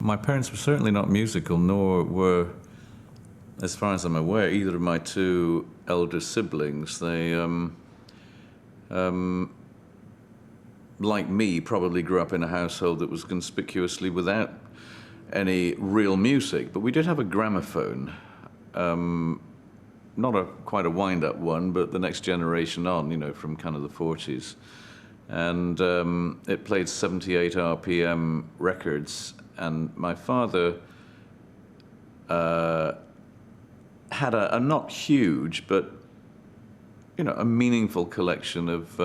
my parents were certainly not musical, nor were, as far as I'm aware, either of my two elder siblings. They, like me, probably grew up in a household that was conspicuously without any real music. But we did have a gramophone, not quite a wind-up one, but the next generation on, from kind of the 40s. And it played 78 RPM records. And my father had a not huge, but a meaningful collection of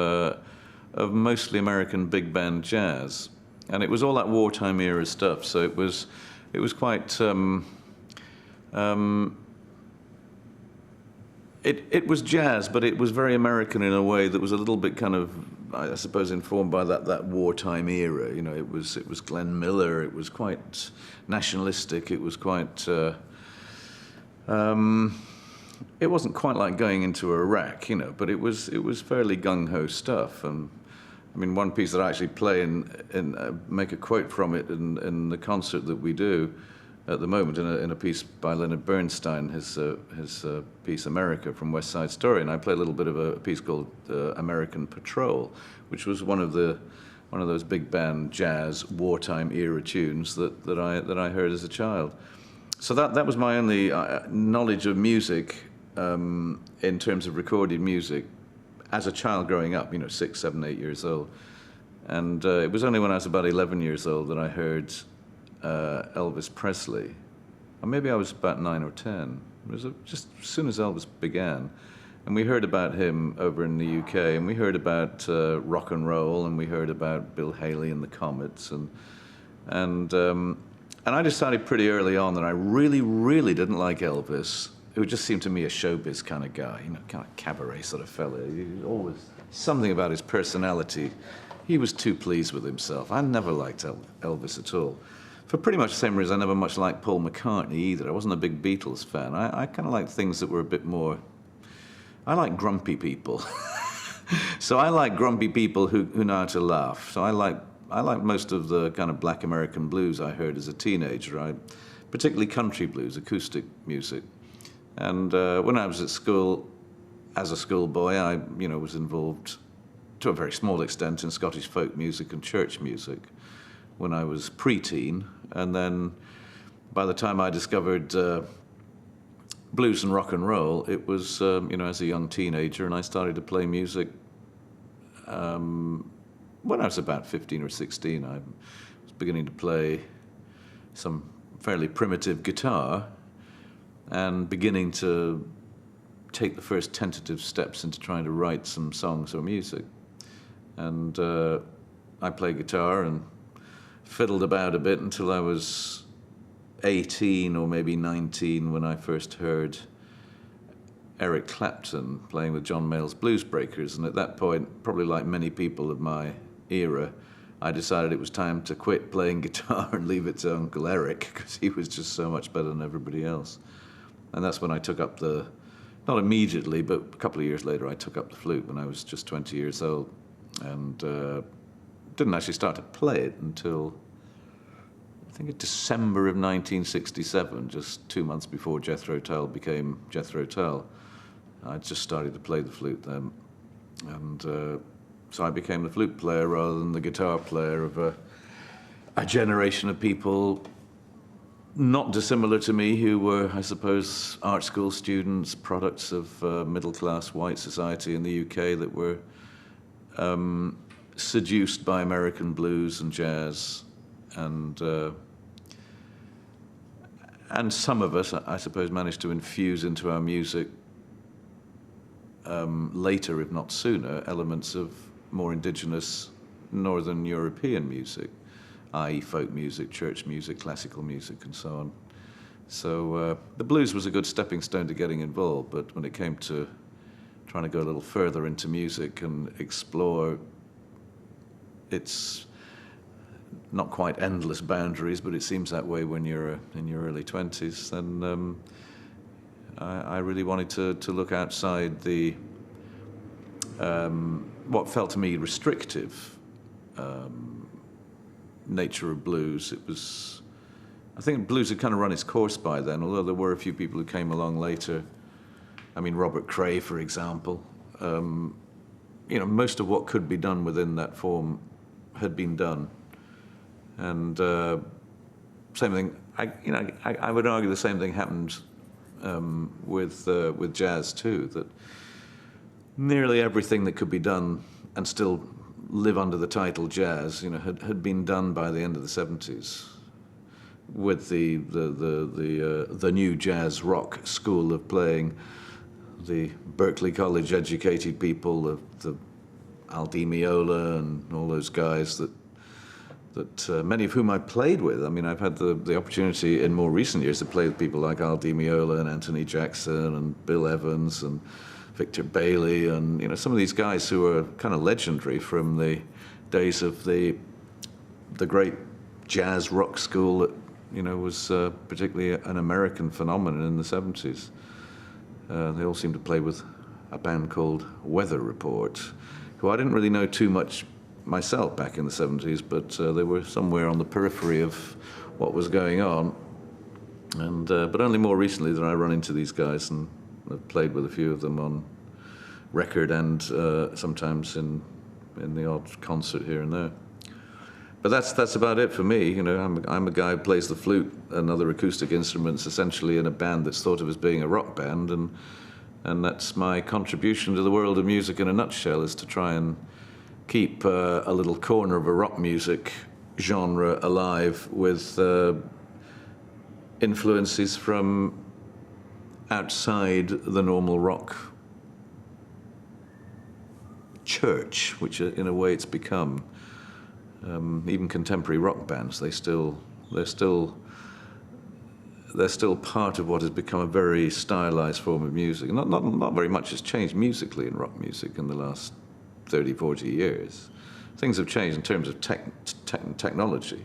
mostly American big band jazz, and it was all that wartime era stuff. So it was quite. It was jazz, but it was very American in a way that was a little bit kind of, I suppose, informed by that wartime era. It was Glenn Miller. It was quite nationalistic. It was quite. It wasn't quite like going into Iraq, but it was fairly gung-ho stuff. And I mean, one piece that I actually play and make a quote from it in the concert that we do at the moment, in a piece by Leonard Bernstein, his piece America from West Side Story, and I play a little bit of a piece called American Patrol, which was one of those big band jazz wartime era tunes that I heard as a child. So that was my only knowledge of music in terms of recorded music as a child growing up, 6, 7, 8 years old. And it was only when I was about 11 years old that I heard Elvis Presley. Or maybe I was about 9 or 10. It was just as soon as Elvis began. And we heard about him over in the UK, and we heard about rock and roll, and we heard about Bill Haley and the Comets. And I decided pretty early on that I really, really didn't like Elvis, who just seemed to me a showbiz kind of guy, kind of cabaret sort of fella. Always something about his personality. He was too pleased with himself. I never liked Elvis at all. For pretty much the same reason I never much liked Paul McCartney either. I wasn't a big Beatles fan. I kind of liked things that were a bit more... I like grumpy people. So I like grumpy people who know how to laugh. So I like most of the kind of black American blues I heard as a teenager, particularly country blues, acoustic music. And when I was at school, as a schoolboy, I was involved to a very small extent in Scottish folk music and church music when I was preteen. And then by the time I discovered blues and rock and roll, it was, as a young teenager, and I started to play music when I was about 15 or 16. I was beginning to play some fairly primitive guitar and beginning to take the first tentative steps into trying to write some songs or music. And I played guitar and fiddled about a bit until I was 18 or maybe 19 when I first heard Eric Clapton playing with John Mayall's Blues Breakers. And at that point, probably like many people of my era, I decided it was time to quit playing guitar and leave it to Uncle Eric, because he was just so much better than everybody else. And that's when I took up not immediately, but a couple of years later, I took up the flute when I was just 20 years old, and didn't actually start to play it until, I think, December of 1967, just 2 months before Jethro Tull became Jethro Tull. I just started to play the flute then. And so I became the flute player rather than the guitar player of a generation of people not dissimilar to me who were, I suppose, art school students, products of middle-class white society in the UK that were seduced by American blues and jazz. And some of us, I suppose, managed to infuse into our music later, if not sooner, elements of more indigenous Northern European music, i.e. folk music, church music, classical music, and so on. So the blues was a good stepping stone to getting involved, but when it came to trying to go a little further into music and explore its not quite endless boundaries, but it seems that way when you're in your early 20s, then I really wanted to look outside the what felt to me restrictive nature of blues. It was I think blues had kind of run its course by then, although there were a few people who came along later. I mean, Robert Cray, for example. You know, most of what could be done within that form had been done. And same thing, I would argue the same thing happened with jazz too, that nearly everything that could be done and still live under the title jazz, you know, had been done by the end of the 70s with the new jazz rock school of playing, the Berklee College educated people, the Al Di Meola and all those guys that many of whom I played with. I mean, I've had the opportunity in more recent years to play with people like Al Di Meola and Anthony Jackson and Bill Evans and Victor Bailey and, you know, some of these guys who are kind of legendary from the days of the great jazz rock school that, you know, was particularly an American phenomenon in the 70s. They all seem to play with a band called Weather Report, who I didn't really know too much myself back in the 70s, but they were somewhere on the periphery of what was going on. And but only more recently did I run into these guys, and I've played with a few of them on record and sometimes in the odd concert here and there. But that's about it for me. You know, I'm a guy who plays the flute and other acoustic instruments, essentially in a band that's thought of as being a rock band, and that's my contribution to the world of music in a nutshell, is to try and keep a little corner of a rock music genre alive with influences from outside the normal rock church, which in a way it's become. Even contemporary rock bands, they're still part of what has become a very stylized form of music. Not very much has changed musically in rock music in the last 30, 40 years. Things have changed in terms of technology,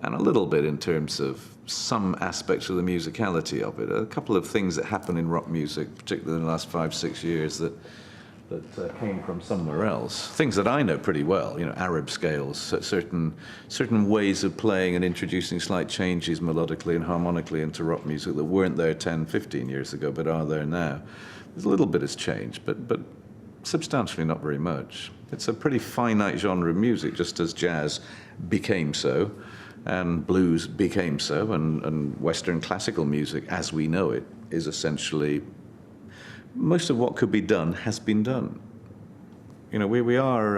and a little bit in terms of some aspects of the musicality of it. A couple of things that happen in rock music, particularly in the last 5, 6 years, that came from somewhere else. Things that I know pretty well, you know, Arab scales, certain ways of playing and introducing slight changes melodically and harmonically into rock music that weren't there 10, 15 years ago, but are there now. There's a little bit has changed, but substantially not very much. It's a pretty finite genre of music, just as jazz became so, and blues became so, and Western classical music, as we know it, is essentially most of what could be done has been done. You know, we are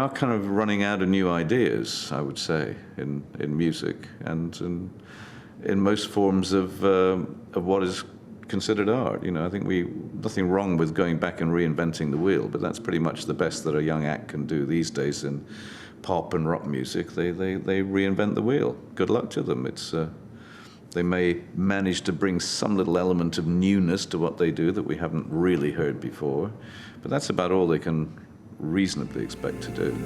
kind of running out of new ideas, I would say, in music and in most forms of what is considered art. You know, I think nothing wrong with going back and reinventing the wheel, but that's pretty much the best that a young act can do these days in pop and rock music. They reinvent the wheel. Good luck to them. They may manage to bring some little element of newness to what they do that we haven't really heard before, but that's about all they can reasonably expect to do.